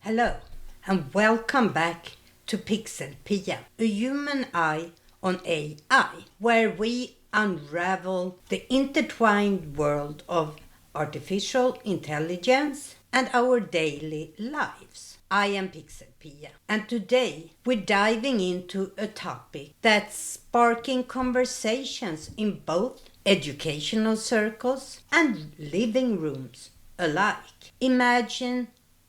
Hello, and welcome back to PixelPia, a human eye on AI, where we unravel the intertwined world of artificial intelligence and our daily lives. I am PixelPia, and today we're diving into a topic that's sparking conversations in both educational circles and living rooms alike. Imagine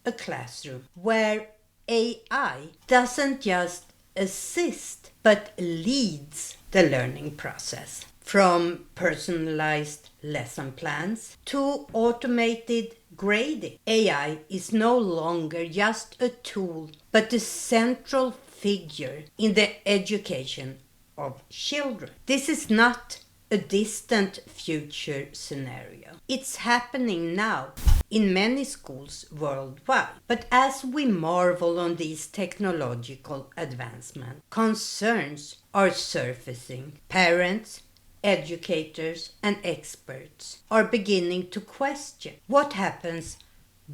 a classroom where AI doesn't just assist but leads the learning process. From personalized lesson plans to automated grading, AI is no longer just a tool but a central figure in the education of children. This is not a distant future scenario. It's happening now in many schools worldwide. But as we marvel on these technological advancements, concerns are surfacing. Parents, educators, and experts are beginning to question what happens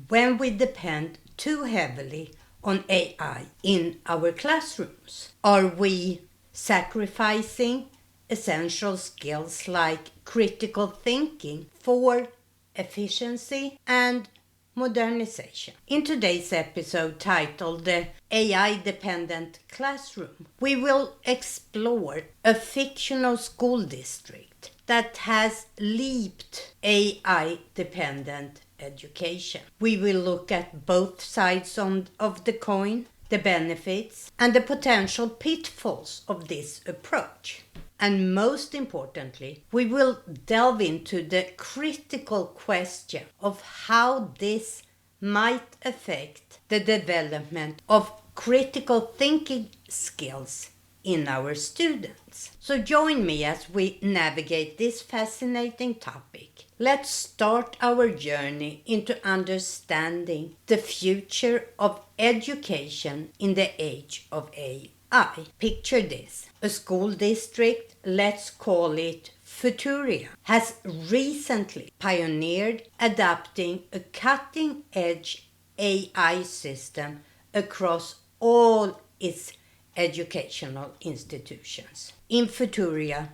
when we depend too heavily on AI in our classrooms. Are we sacrificing essential skills like critical thinking for efficiency and modernization? In today's episode titled The AI-Dependent Classroom, we will explore a fictional school district that has leaped AI-dependent education. We will look at both sides of the coin, the benefits and the potential pitfalls of this approach. And most importantly, we will delve into the critical question of how this might affect the development of critical thinking skills in our students. So join me as we navigate this fascinating topic. Let's start our journey into understanding the future of education in the age of AI. Picture this. A school district, let's call it Futuria, has recently pioneered adopting a cutting-edge AI system across all its educational institutions. In Futuria,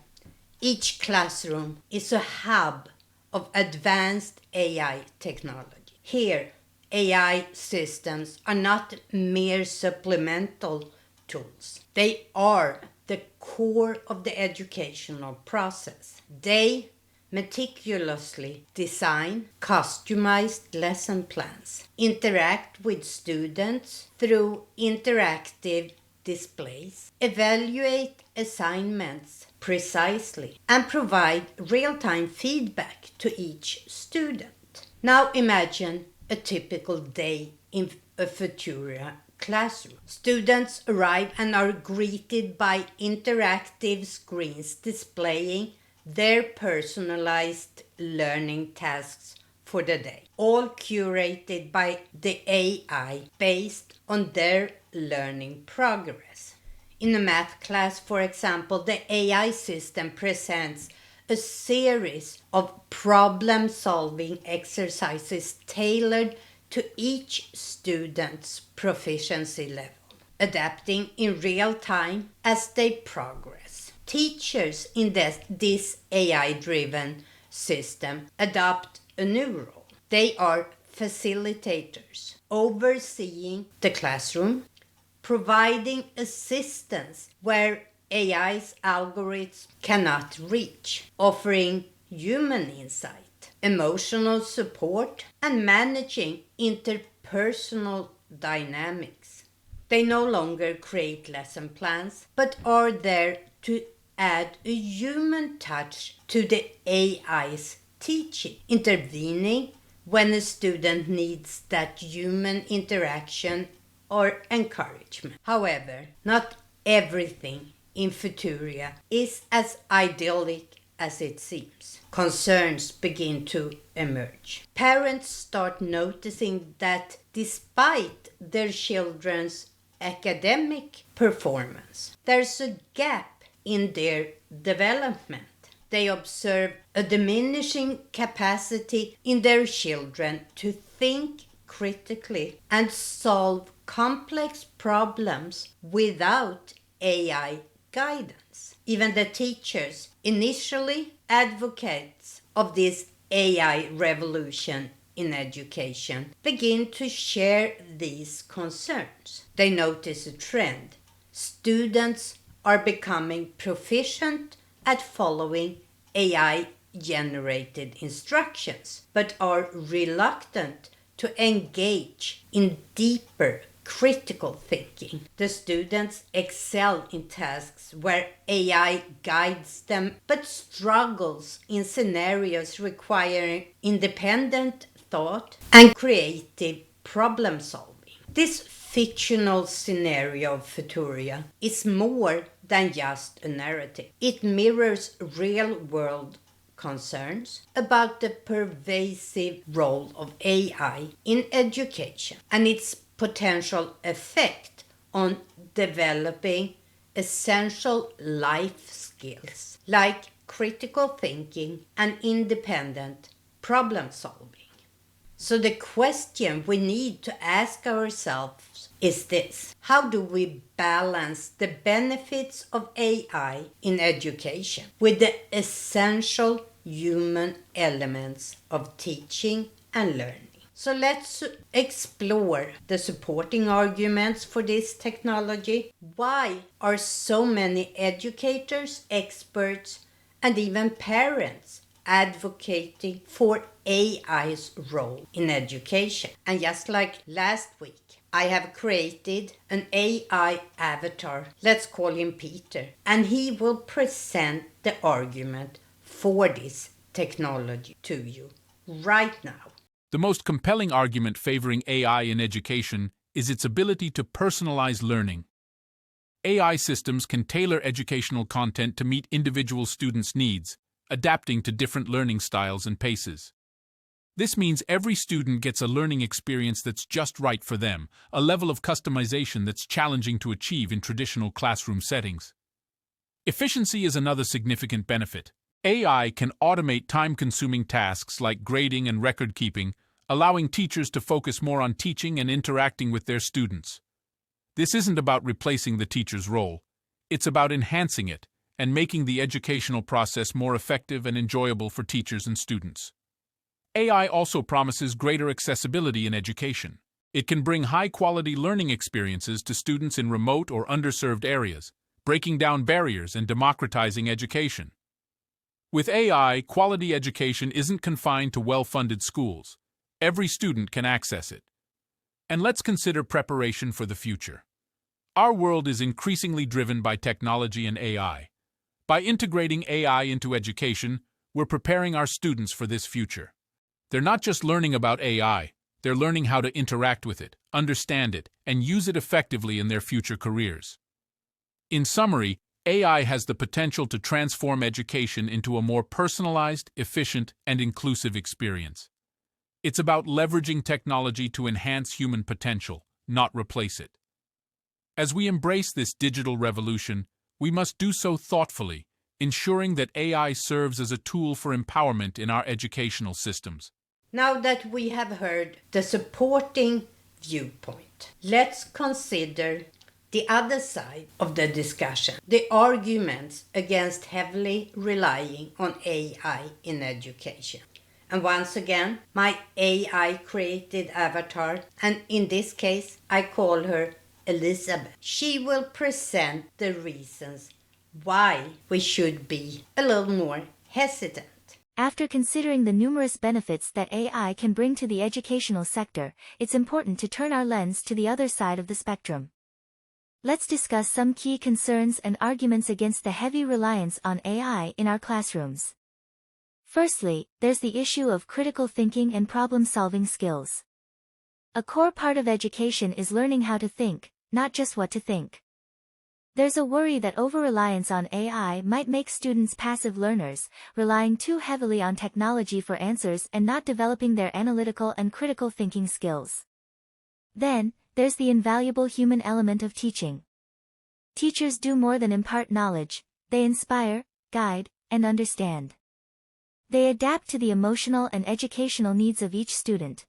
each classroom is a hub of advanced AI technology. Here, AI systems are not mere supplemental tools. They are the core of the educational process. They meticulously design customized lesson plans, interact with students through interactive displays, evaluate assignments precisely, and provide real-time feedback to each student. Now imagine a typical day in a Futuria classroom. Students arrive and are greeted by interactive screens displaying their personalized learning tasks for the day, all curated by the AI based on their learning progress. In a math class, for example, the AI system presents a series of problem-solving exercises tailored to each student's proficiency level, adapting in real time as they progress. Teachers in this AI-driven system adopt a new role. They are facilitators, overseeing the classroom, providing assistance where AI's algorithms cannot reach, offering human insight, emotional support, and managing interpersonal dynamics. They no longer create lesson plans, but are there to add a human touch to the AI's teaching, intervening when a student needs that human interaction or encouragement. However, not everything in Futuria is as idyllic as it seems. Concerns begin to emerge. Parents start noticing that despite their children's academic performance, there's a gap in their development. They observe a diminishing capacity in their children to think critically and solve complex problems without AI guidance. Even the teachers, initially advocates of this AI revolution in education, begin to share these concerns. They notice a trend. Students are becoming proficient at following AI-generated instructions, but are reluctant to engage in deeper critical thinking. The students excel in tasks where AI guides them, but struggles in scenarios requiring independent thought and creative problem solving. This fictional scenario of Futuria is more than just a narrative. It mirrors real-world concerns about the pervasive role of AI in education and its potential effect on developing essential life skills like critical thinking and independent problem solving. So the question we need to ask ourselves is this: how do we balance the benefits of AI in education with the essential human elements of teaching and learning? So let's explore the supporting arguments for this technology. Why are so many educators, experts, and even parents advocating for AI's role in education? And just like last week, I have created an AI avatar. Let's call him Peter. And he will present the argument for this technology to you right now. The most compelling argument favoring AI in education is its ability to personalize learning. AI systems can tailor educational content to meet individual students' needs, adapting to different learning styles and paces. This means every student gets a learning experience that's just right for them, a level of customization that's challenging to achieve in traditional classroom settings. Efficiency is another significant benefit. AI can automate time-consuming tasks like grading and record-keeping, allowing teachers to focus more on teaching and interacting with their students. This isn't about replacing the teacher's role. It's about enhancing it and making the educational process more effective and enjoyable for teachers and students. AI also promises greater accessibility in education. It can bring high-quality learning experiences to students in remote or underserved areas, breaking down barriers and democratizing education. With AI, quality education isn't confined to well-funded schools. Every student can access it. And let's consider preparation for the future. Our world is increasingly driven by technology and AI. By integrating AI into education, we're preparing our students for this future. They're not just learning about AI, they're learning how to interact with it, understand it, and use it effectively in their future careers. In summary, AI has the potential to transform education into a more personalized, efficient, and inclusive experience. It's about leveraging technology to enhance human potential, not replace it. As we embrace this digital revolution, we must do so thoughtfully, ensuring that AI serves as a tool for empowerment in our educational systems. Now that we have heard the supporting viewpoint, let's consider the other side of the discussion, the arguments against heavily relying on AI in education. And once again, my AI-created avatar, and in this case, I call her Elizabeth. She will present the reasons why we should be a little more hesitant. After considering the numerous benefits that AI can bring to the educational sector, it's important to turn our lens to the other side of the spectrum. Let's discuss some key concerns and arguments against the heavy reliance on AI in our classrooms. Firstly, there's the issue of critical thinking and problem-solving skills. A core part of education is learning how to think, not just what to think. There's a worry that over-reliance on AI might make students passive learners, relying too heavily on technology for answers and not developing their analytical and critical thinking skills. Then, there's the invaluable human element of teaching. Teachers do more than impart knowledge, they inspire, guide, and understand. They adapt to the emotional and educational needs of each student.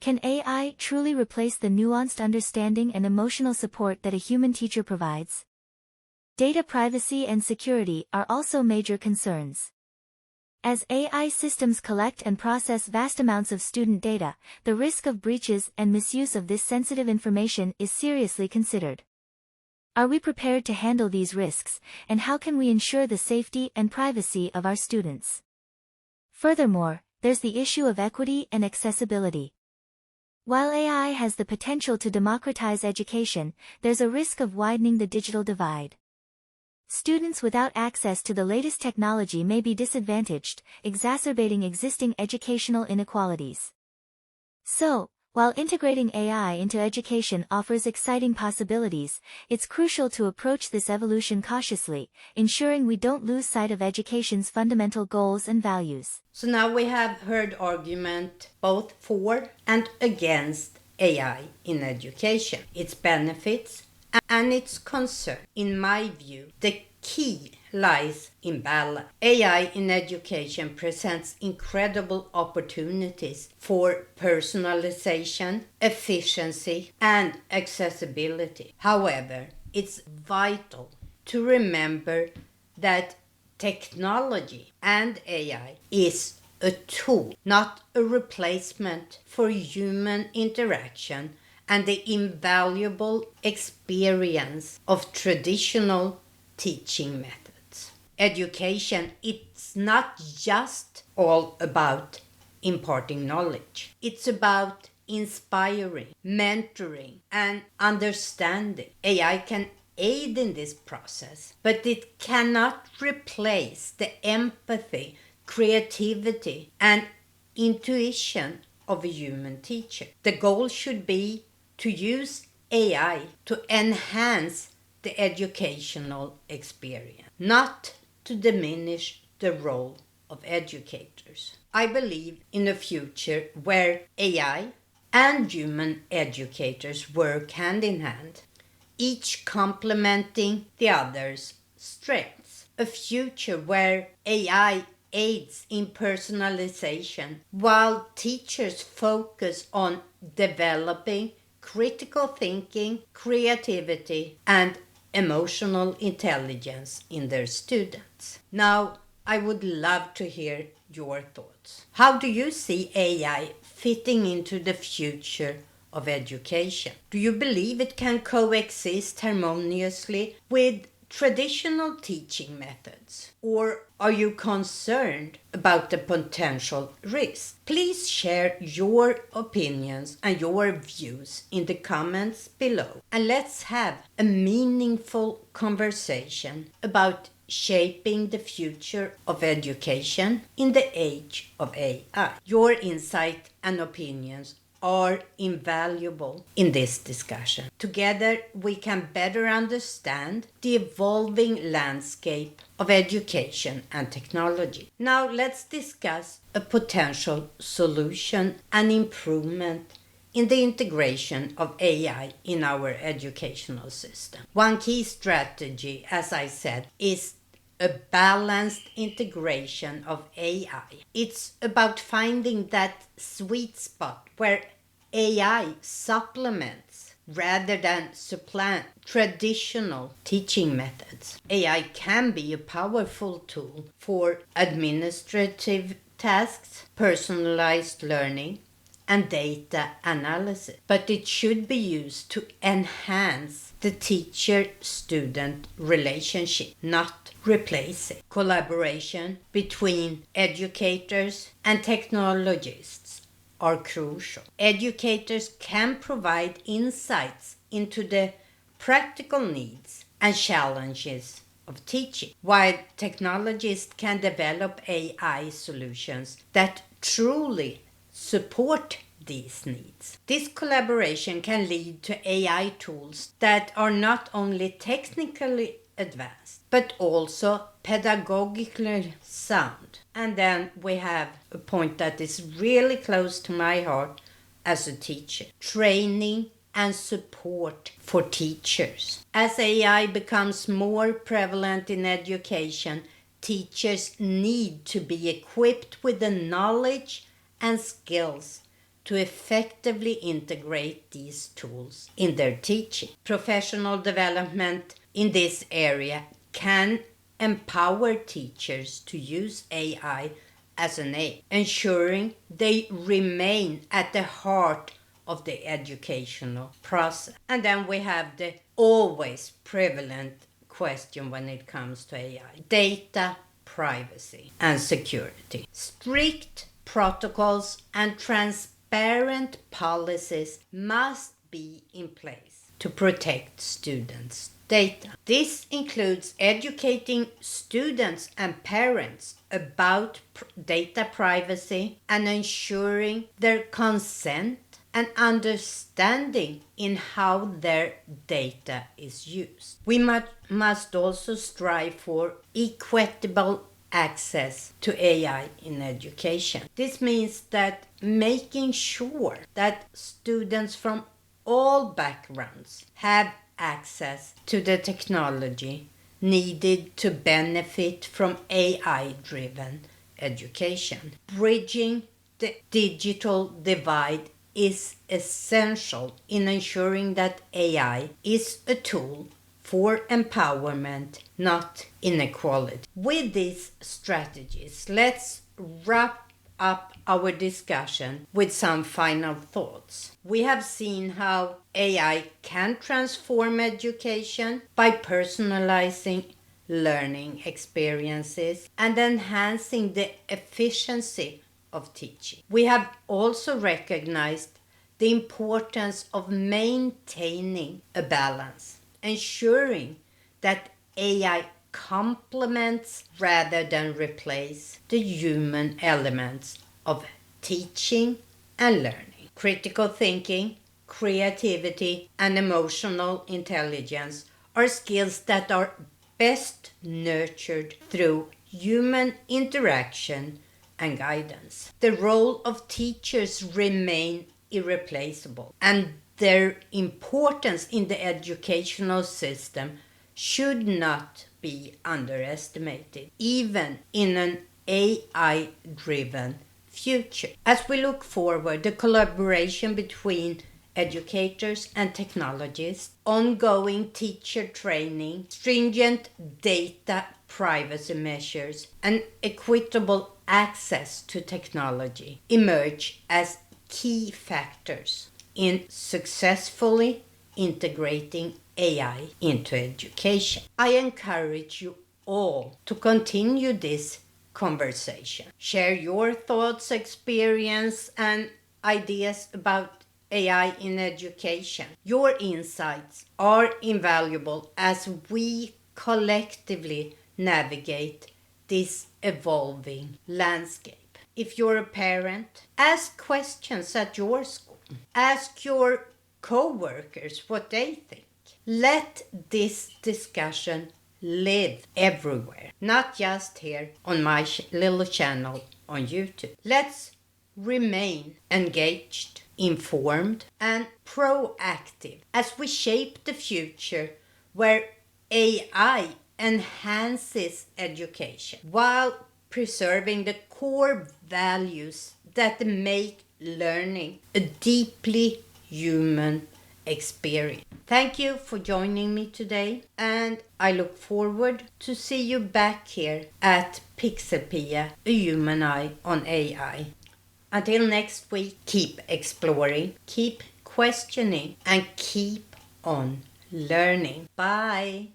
Can AI truly replace the nuanced understanding and emotional support that a human teacher provides? Data privacy and security are also major concerns. As AI systems collect and process vast amounts of student data, the risk of breaches and misuse of this sensitive information is seriously considered. Are we prepared to handle these risks, and how can we ensure the safety and privacy of our students? Furthermore, there's the issue of equity and accessibility. While AI has the potential to democratize education, there's a risk of widening the digital divide. Students without access to the latest technology may be disadvantaged, exacerbating existing educational inequalities. So, while integrating AI into education offers exciting possibilities, it's crucial to approach this evolution cautiously, ensuring we don't lose sight of education's fundamental goals and values. So now we have heard argument both for and against AI in education, its benefits and its concern. In my view, the key lies in balance. AI in education presents incredible opportunities for personalization, efficiency, and accessibility. However, it's vital to remember that technology and AI is a tool, not a replacement for human interaction and the invaluable experience of traditional teaching methods. Education, it's not just all about imparting knowledge. It's about inspiring, mentoring, and understanding. AI can aid in this process, but it cannot replace the empathy, creativity, and intuition of a human teacher. The goal should be to use AI to enhance the educational experience, not to diminish the role of educators. I believe in a future where AI and human educators work hand in hand, each complementing the other's strengths. A future where AI aids in personalization while teachers focus on developing critical thinking, creativity, and emotional intelligence in their students. Now, I would love to hear your thoughts. How do you see AI fitting into the future of education? Do you believe it can coexist harmoniously with traditional teaching methods? Or are you concerned about the potential risks? Please share your opinions and your views in the comments below. And let's have a meaningful conversation about shaping the future of education in the age of AI. Your insight and opinions are invaluable in this discussion. Together, we can better understand the evolving landscape of education and technology. Now, let's discuss a potential solution and improvement in the integration of AI in our educational system. One key strategy, as I said, is a balanced integration of AI. It's about finding that sweet spot where AI supplements rather than supplant traditional teaching methods. AI can be a powerful tool for administrative tasks, personalized learning, and data analysis, but it should be used to enhance the teacher-student relationship, not replace it. Collaboration between educators and technologists are crucial. Educators can provide insights into the practical needs and challenges of teaching, while technologists can develop AI solutions that truly support these needs. This collaboration can lead to AI tools that are not only technically advanced, but also pedagogically sound. And then we have a point that is really close to my heart as a teacher: training and support for teachers. As AI becomes more prevalent in education, teachers need to be equipped with the knowledge and skills to effectively integrate these tools in their teaching. Professional development in this area can empower teachers to use AI as an aid, ensuring they remain at the heart of the educational process. And then we have the always prevalent question when it comes to AI: data privacy and security. Strict protocols and transparent policies must be in place to protect students' data. This includes educating students and parents about data privacy and ensuring their consent and understanding in how their data is used. We must also strive for equitable access to AI in education. This means that making sure that students from all backgrounds have access to the technology needed to benefit from AI-driven education. Bridging the digital divide is essential in ensuring that AI is a tool for empowerment, not inequality. With these strategies, let's wrap up our discussion with some final thoughts. We have seen how AI can transform education by personalizing learning experiences and enhancing the efficiency of teaching. We have also recognized the importance of maintaining a balance, ensuring that AI complements rather than replace the human elements of teaching and learning. Critical thinking, creativity, and emotional intelligence are skills that are best nurtured through human interaction and guidance. The role of teachers remain irreplaceable, and their importance in the educational system should not be underestimated, even in an AI-driven future. As we look forward, the collaboration between educators and technologists, ongoing teacher training, stringent data privacy measures, and equitable access to technology emerge as key factors in successfully integrating AI into education. I encourage you all to continue this conversation. Share your thoughts, experience, and ideas about AI in education. Your insights are invaluable as we collectively navigate this evolving landscape. If you're a parent, ask questions at your school. Ask your co-workers what they think. Let this discussion live everywhere, not just here on my little channel on YouTube. Let's remain engaged, informed, and proactive as we shape the future where AI enhances education while preserving the core values that make learning a deeply human experience. Thank you for joining me today, and I look forward to see you back here at PixelPia, a human eye on AI. Until next week, keep exploring, keep questioning, and keep on learning. Bye!